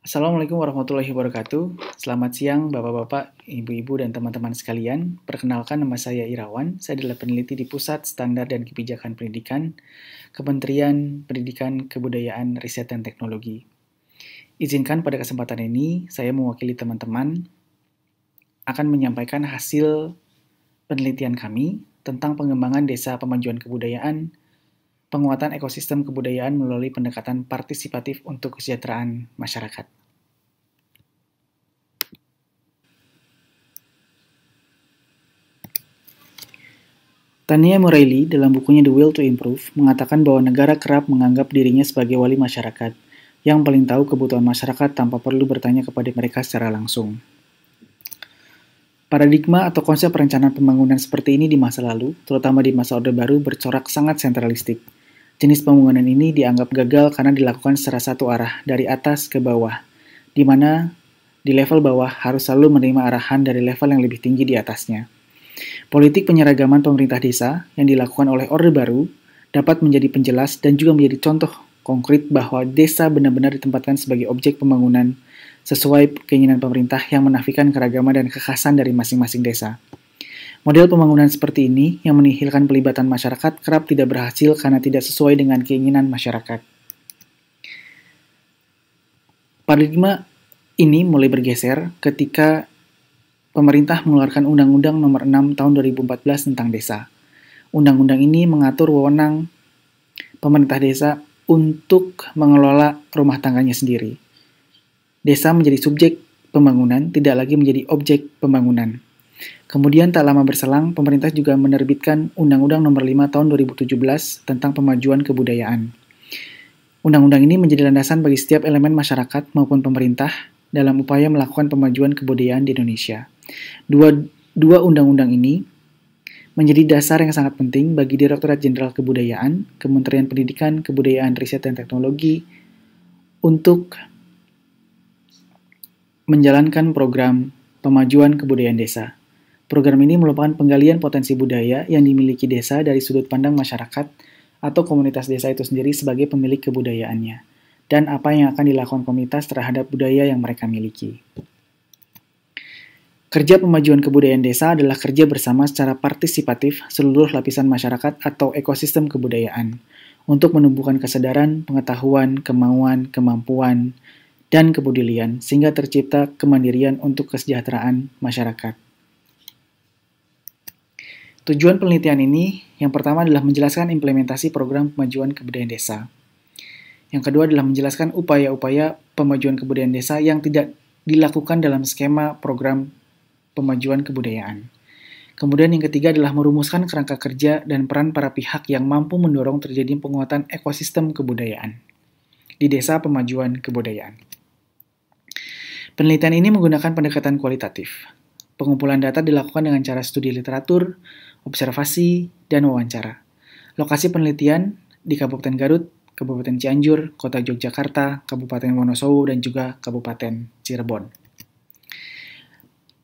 Assalamualaikum warahmatullahi wabarakatuh. Selamat siang Bapak-Bapak, Ibu-Ibu, dan teman-teman sekalian. Perkenalkan, nama saya Irawan. Saya adalah peneliti di Pusat Standar dan Kebijakan Pendidikan, Kementerian Pendidikan, Kebudayaan, Riset, dan Teknologi. Izinkan pada kesempatan ini, saya mewakili teman-teman akan menyampaikan hasil penelitian kami tentang pengembangan desa pemajuan kebudayaan, penguatan ekosistem kebudayaan melalui pendekatan partisipatif untuk kesejahteraan masyarakat. Tania Morelli dalam bukunya The Will to Improve mengatakan bahwa negara kerap menganggap dirinya sebagai wali masyarakat yang paling tahu kebutuhan masyarakat tanpa perlu bertanya kepada mereka secara langsung. Paradigma atau konsep perencanaan pembangunan seperti ini di masa lalu, terutama di masa Orde Baru, bercorak sangat sentralistik. Jenis pembangunan ini dianggap gagal karena dilakukan secara satu arah, dari atas ke bawah, di mana di level bawah harus selalu menerima arahan dari level yang lebih tinggi di atasnya. Politik penyeragaman pemerintah desa yang dilakukan oleh Orde Baru dapat menjadi penjelas dan juga menjadi contoh konkret bahwa desa benar-benar ditempatkan sebagai objek pembangunan sesuai keinginan pemerintah yang menafikan keragaman dan kekhasan dari masing-masing desa. Model pembangunan seperti ini yang menihilkan pelibatan masyarakat kerap tidak berhasil karena tidak sesuai dengan keinginan masyarakat. Paradigma ini mulai bergeser ketika pemerintah mengeluarkan Undang-Undang Nomor 6 Tahun 2014 tentang desa. Undang-undang ini mengatur wewenang pemerintah desa untuk mengelola rumah tangganya sendiri. Desa menjadi subjek pembangunan, tidak lagi menjadi objek pembangunan. Kemudian tak lama berselang, pemerintah juga menerbitkan Undang-Undang Nomor 5 Tahun 2017 tentang pemajuan kebudayaan. Undang-undang ini menjadi landasan bagi setiap elemen masyarakat maupun pemerintah dalam upaya melakukan pemajuan kebudayaan di Indonesia. Dua undang-undang ini menjadi dasar yang sangat penting bagi Direktorat Jenderal Kebudayaan, Kementerian Pendidikan, Kebudayaan, Riset, dan Teknologi untuk menjalankan program pemajuan kebudayaan desa. Program ini merupakan penggalian potensi budaya yang dimiliki desa dari sudut pandang masyarakat atau komunitas desa itu sendiri sebagai pemilik kebudayaannya, dan apa yang akan dilakukan komunitas terhadap budaya yang mereka miliki. Kerja pemajuan kebudayaan desa adalah kerja bersama secara partisipatif seluruh lapisan masyarakat atau ekosistem kebudayaan untuk menumbuhkan kesadaran, pengetahuan, kemauan, kemampuan, dan kepedulian sehingga tercipta kemandirian untuk kesejahteraan masyarakat. Tujuan penelitian ini yang pertama adalah menjelaskan implementasi program pemajuan kebudayaan desa. Yang kedua adalah menjelaskan upaya-upaya pemajuan kebudayaan desa yang tidak dilakukan dalam skema program pemajuan kebudayaan. Kemudian yang ketiga adalah merumuskan kerangka kerja dan peran para pihak yang mampu mendorong terjadinya penguatan ekosistem kebudayaan di desa pemajuan kebudayaan. Penelitian ini menggunakan pendekatan kualitatif. Pengumpulan data dilakukan dengan cara studi literatur, observasi, dan wawancara. Lokasi penelitian di Kabupaten Garut, Kabupaten Cianjur, Kota Yogyakarta, Kabupaten Wonosobo, dan juga Kabupaten Cirebon.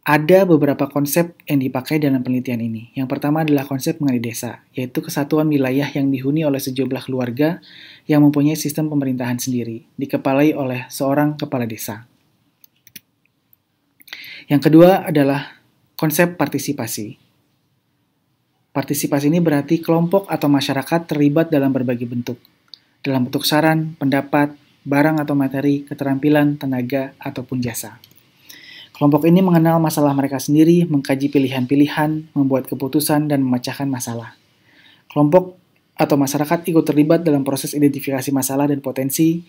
Ada beberapa konsep yang dipakai dalam penelitian ini. Yang pertama adalah konsep mengenai desa, yaitu kesatuan wilayah yang dihuni oleh sejumlah keluarga yang mempunyai sistem pemerintahan sendiri, dikepalai oleh seorang kepala desa. Yang kedua adalah konsep partisipasi. Partisipasi ini berarti kelompok atau masyarakat terlibat dalam berbagai bentuk, dalam bentuk saran, pendapat, barang atau materi, keterampilan, tenaga, ataupun jasa. Kelompok ini mengenal masalah mereka sendiri, mengkaji pilihan-pilihan, membuat keputusan, dan memecahkan masalah. Kelompok atau masyarakat ikut terlibat dalam proses identifikasi masalah dan potensi,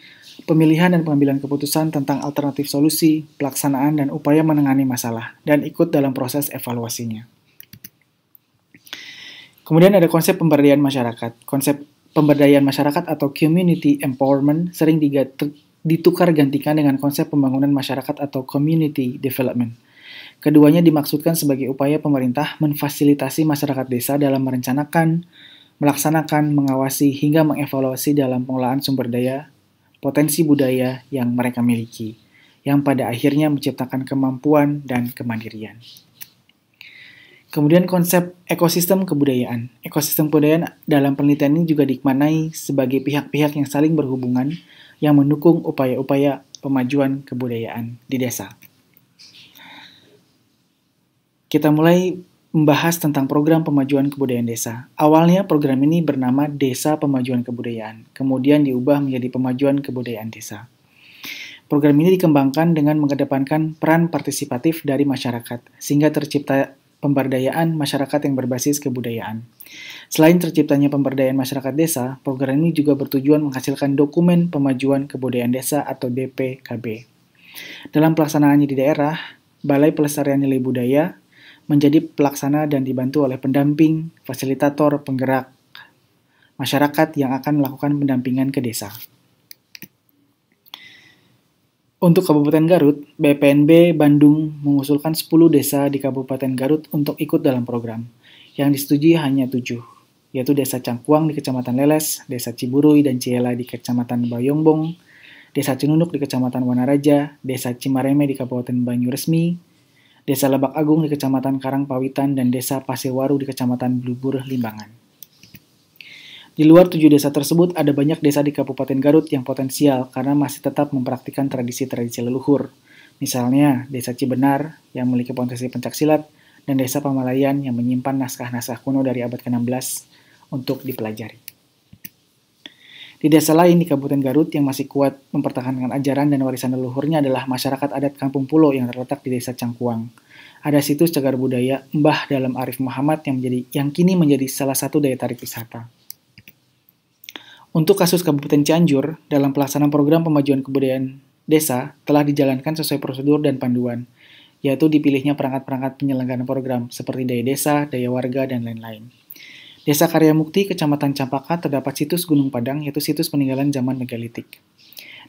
pemilihan dan pengambilan keputusan tentang alternatif solusi, pelaksanaan, dan upaya menangani masalah, dan ikut dalam proses evaluasinya. Kemudian ada konsep pemberdayaan masyarakat. Konsep pemberdayaan masyarakat atau community empowerment sering ditukar gantikan dengan konsep pembangunan masyarakat atau community development. Keduanya dimaksudkan sebagai upaya pemerintah memfasilitasi masyarakat desa dalam merencanakan, melaksanakan, mengawasi, hingga mengevaluasi dalam pengelolaan sumber daya, potensi budaya yang mereka miliki, yang pada akhirnya menciptakan kemampuan dan kemandirian. Kemudian konsep ekosistem kebudayaan. Ekosistem kebudayaan dalam penelitian ini juga dimaknai sebagai pihak-pihak yang saling berhubungan, yang mendukung upaya-upaya pemajuan kebudayaan di desa. Kita mulai membahas tentang program pemajuan kebudayaan desa. Awalnya program ini bernama Desa Pemajuan Kebudayaan, kemudian diubah menjadi Pemajuan Kebudayaan Desa. Program ini dikembangkan dengan mengedepankan peran partisipatif dari masyarakat, sehingga tercipta pemberdayaan masyarakat yang berbasis kebudayaan. Selain terciptanya pemberdayaan masyarakat desa, program ini juga bertujuan menghasilkan dokumen pemajuan kebudayaan desa atau DPKB. Dalam pelaksanaannya di daerah, Balai Pelestarian Nilai Budaya menjadi pelaksana dan dibantu oleh pendamping, fasilitator, penggerak masyarakat yang akan melakukan pendampingan ke desa. Untuk Kabupaten Garut, BPNB Bandung mengusulkan 10 desa di Kabupaten Garut untuk ikut dalam program. Yang disetujui hanya 7, yaitu Desa Cangkuang di Kecamatan Leles, Desa Ciburui dan Ciela di Kecamatan Bayongbong, Desa Cinunuk di Kecamatan Wanaraja, Desa Cimareme di Kabupaten Banyuresmi, Desa Lebak Agung di Kecamatan Karangpawitan, dan Desa Pasirwaru di Kecamatan Blubur, Limbangan. Di luar 7 desa tersebut, ada banyak desa di Kabupaten Garut yang potensial karena masih tetap mempraktikkan tradisi-tradisi leluhur. Misalnya, Desa Cibenar yang memiliki potensi pencaksilat, dan Desa Pamalayan yang menyimpan naskah-naskah kuno dari abad ke-16 untuk dipelajari. Di desa lain di Kabupaten Garut yang masih kuat mempertahankan ajaran dan warisan leluhurnya adalah masyarakat adat Kampung Pulo yang terletak di Desa Cangkuang. Ada situs cagar budaya Mbah Dalem Arif Muhammad yang kini menjadi salah satu daya tarik wisata. Untuk kasus Kabupaten Cianjur, dalam pelaksanaan program pemajuan kebudayaan desa telah dijalankan sesuai prosedur dan panduan, yaitu dipilihnya perangkat-perangkat penyelenggaraan program seperti daya desa, daya warga, dan lain-lain. Desa Karya Mukti, Kecamatan Campaka, terdapat situs Gunung Padang, yaitu situs peninggalan zaman megalitik.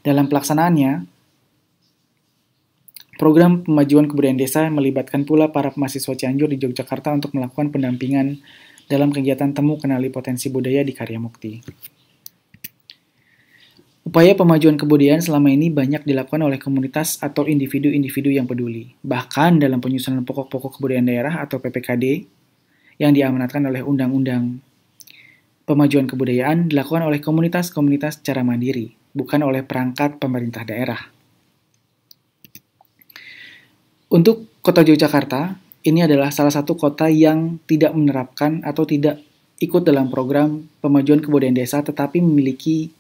Dalam pelaksanaannya, program pemajuan kebudayaan desa melibatkan pula para mahasiswa Cianjur di Yogyakarta untuk melakukan pendampingan dalam kegiatan temu kenali potensi budaya di Karya Mukti. Upaya pemajuan kebudayaan selama ini banyak dilakukan oleh komunitas atau individu-individu yang peduli. Bahkan dalam penyusunan pokok-pokok kebudayaan daerah atau PPKD yang diamanatkan oleh Undang-Undang Pemajuan Kebudayaan dilakukan oleh komunitas-komunitas secara mandiri, bukan oleh perangkat pemerintah daerah. Untuk Kota Yogyakarta, ini adalah salah satu kota yang tidak menerapkan atau tidak ikut dalam program pemajuan kebudayaan desa, tetapi memiliki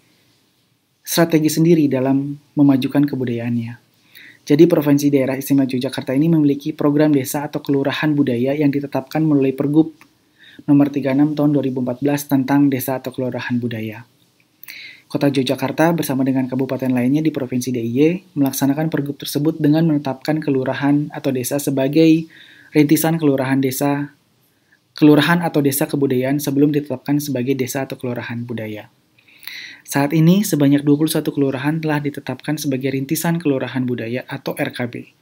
strategi sendiri dalam memajukan kebudayaannya. Jadi Provinsi Daerah Istimewa Yogyakarta ini memiliki program desa atau kelurahan budaya yang ditetapkan melalui Pergub nomor 36 tahun 2014 tentang desa atau kelurahan budaya. Kota Yogyakarta bersama dengan kabupaten lainnya di Provinsi DIY melaksanakan Pergub tersebut dengan menetapkan kelurahan atau desa sebagai rintisan kelurahan atau desa kebudayaan sebelum ditetapkan sebagai desa atau kelurahan budaya. Saat ini, sebanyak 21 kelurahan telah ditetapkan sebagai rintisan kelurahan budaya atau RKB.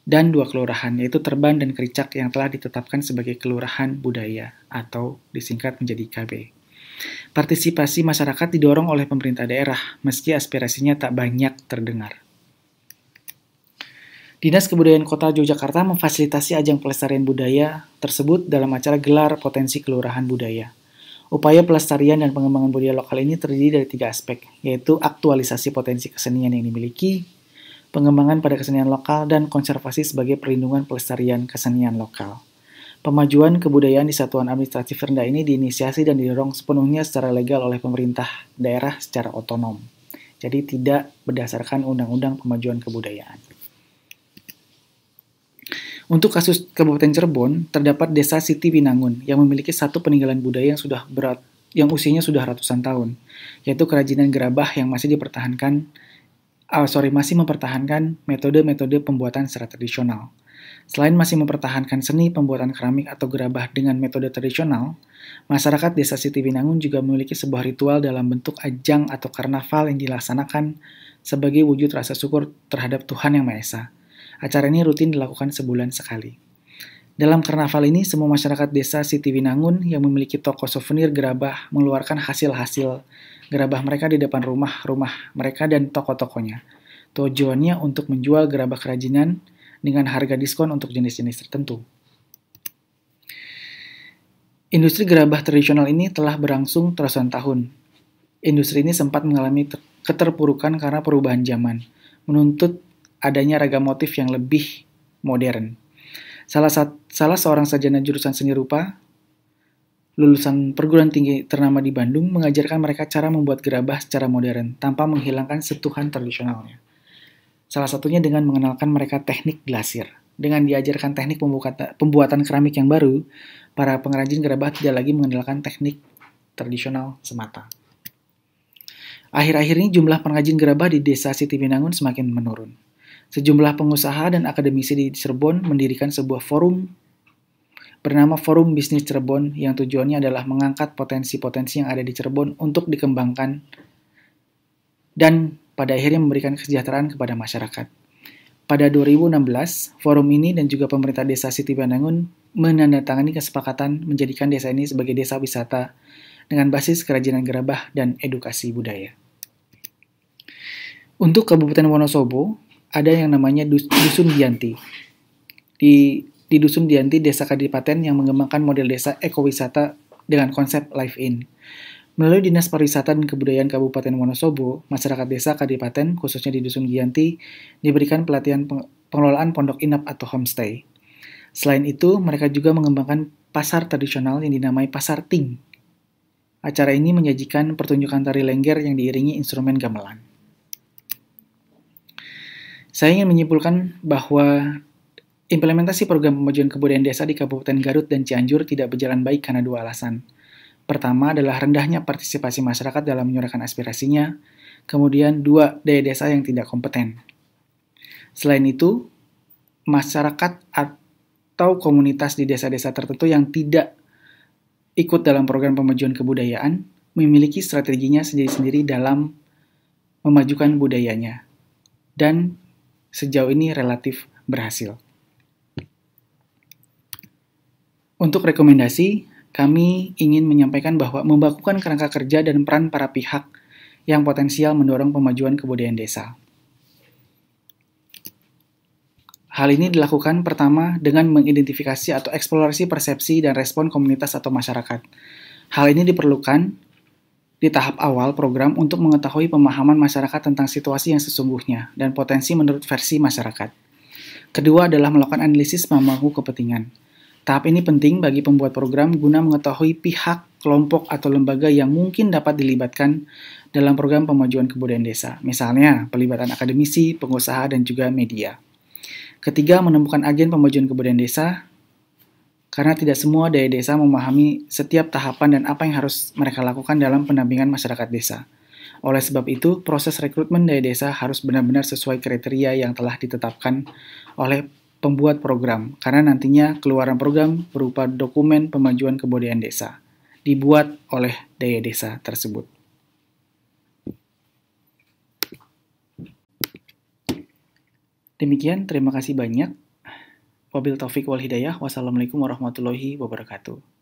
Dan 2 kelurahan, yaitu Terban dan Kericak yang telah ditetapkan sebagai kelurahan budaya atau disingkat menjadi KB. Partisipasi masyarakat didorong oleh pemerintah daerah, meski aspirasinya tak banyak terdengar. Dinas Kebudayaan Kota Yogyakarta memfasilitasi ajang pelestarian budaya tersebut dalam acara Gelar Potensi Kelurahan Budaya. Upaya pelestarian dan pengembangan budaya lokal ini terdiri dari 3 aspek, yaitu aktualisasi potensi kesenian yang dimiliki, pengembangan pada kesenian lokal, dan konservasi sebagai perlindungan pelestarian kesenian lokal. Pemajuan kebudayaan di satuan administratif rendah ini diinisiasi dan didorong sepenuhnya secara legal oleh pemerintah daerah secara otonom. Jadi tidak berdasarkan Undang-Undang Pemajuan Kebudayaan. Untuk kasus Kabupaten Cirebon, terdapat Desa Siti Winangun yang memiliki satu peninggalan budaya yang usianya sudah ratusan tahun, yaitu kerajinan gerabah yang masih mempertahankan metode-metode pembuatan secara tradisional. Selain masih mempertahankan seni pembuatan keramik atau gerabah dengan metode tradisional, masyarakat Desa Siti Winangun juga memiliki sebuah ritual dalam bentuk ajang atau karnaval yang dilaksanakan sebagai wujud rasa syukur terhadap Tuhan Yang Maha Esa. Acara ini rutin dilakukan sebulan sekali. Dalam karnaval ini, semua masyarakat Desa Siti Winangun yang memiliki toko souvenir gerabah mengeluarkan hasil-hasil gerabah mereka di depan rumah-rumah mereka dan toko-tokonya. Tujuannya untuk menjual gerabah kerajinan dengan harga diskon untuk jenis-jenis tertentu. Industri gerabah tradisional ini telah berlangsung ratusan tahun. industri ini sempat mengalami keterpurukan karena perubahan zaman, menuntut adanya ragam motif yang lebih modern. Salah seorang sarjana jurusan seni rupa, lulusan perguruan tinggi ternama di Bandung, mengajarkan mereka cara membuat gerabah secara modern, tanpa menghilangkan sentuhan tradisionalnya. Salah satunya dengan mengenalkan mereka teknik glasir. Dengan diajarkan teknik pembuatan keramik yang baru, para pengrajin gerabah tidak lagi mengandalkan teknik tradisional semata. Akhir-akhir ini jumlah pengrajin gerabah di desa Sitiminangun semakin menurun. Sejumlah pengusaha dan akademisi di Cirebon mendirikan sebuah forum bernama Forum Bisnis Cirebon yang tujuannya adalah mengangkat potensi-potensi yang ada di Cirebon untuk dikembangkan dan pada akhirnya memberikan kesejahteraan kepada masyarakat. Pada 2016, forum ini dan juga pemerintah desa Sitiminangun menandatangani kesepakatan menjadikan desa ini sebagai desa wisata dengan basis kerajinan gerabah dan edukasi budaya. Untuk Kabupaten Wonosobo, ada yang namanya Dusun Dianti. Di Dusun Dianti, desa Kadipaten yang mengembangkan model desa ekowisata dengan konsep live-in. Melalui Dinas Pariwisata dan Kebudayaan Kabupaten Wonosobo, masyarakat desa Kadipaten, khususnya di Dusun Dianti, diberikan pelatihan pengelolaan pondok inap atau homestay. Selain itu, mereka juga mengembangkan pasar tradisional yang dinamai Pasar Ting. Acara ini menyajikan pertunjukan tari lengger yang diiringi instrumen gamelan. Saya ingin menyimpulkan bahwa implementasi program pemajuan kebudayaan desa di Kabupaten Garut dan Cianjur tidak berjalan baik karena dua alasan. Pertama adalah rendahnya partisipasi masyarakat dalam menyuarakan aspirasinya, kemudian dua, daya desa yang tidak kompeten. Selain itu, masyarakat atau komunitas di desa-desa tertentu yang tidak ikut dalam program pemajuan kebudayaan memiliki strateginya sendiri-sendiri dalam memajukan budayanya, dan sejauh ini relatif berhasil. Untuk rekomendasi, kami ingin menyampaikan bahwa membakukan kerangka kerja dan peran para pihak yang potensial mendorong pemajuan kebudayaan desa. Hal ini dilakukan pertama dengan mengidentifikasi atau eksplorasi persepsi dan respon komunitas atau masyarakat. Hal ini diperlukan di tahap awal program untuk mengetahui pemahaman masyarakat tentang situasi yang sesungguhnya dan potensi menurut versi masyarakat. Kedua adalah melakukan analisis pemangku kepentingan. Tahap ini penting bagi pembuat program guna mengetahui pihak, kelompok, atau lembaga yang mungkin dapat dilibatkan dalam program pemajuan kebudayaan desa. Misalnya, pelibatan akademisi, pengusaha, dan juga media. Ketiga, menemukan agen pemajuan kebudayaan desa, karena tidak semua daya desa memahami setiap tahapan dan apa yang harus mereka lakukan dalam pendampingan masyarakat desa. Oleh sebab itu, proses rekrutmen daya desa harus benar-benar sesuai kriteria yang telah ditetapkan oleh pembuat program, karena nantinya keluaran program berupa dokumen pemajuan kebudayaan desa, dibuat oleh daya desa tersebut. Demikian, terima kasih banyak. Wabil taufiq wal hidayah. Wassalamualaikum warahmatullahi wabarakatuh.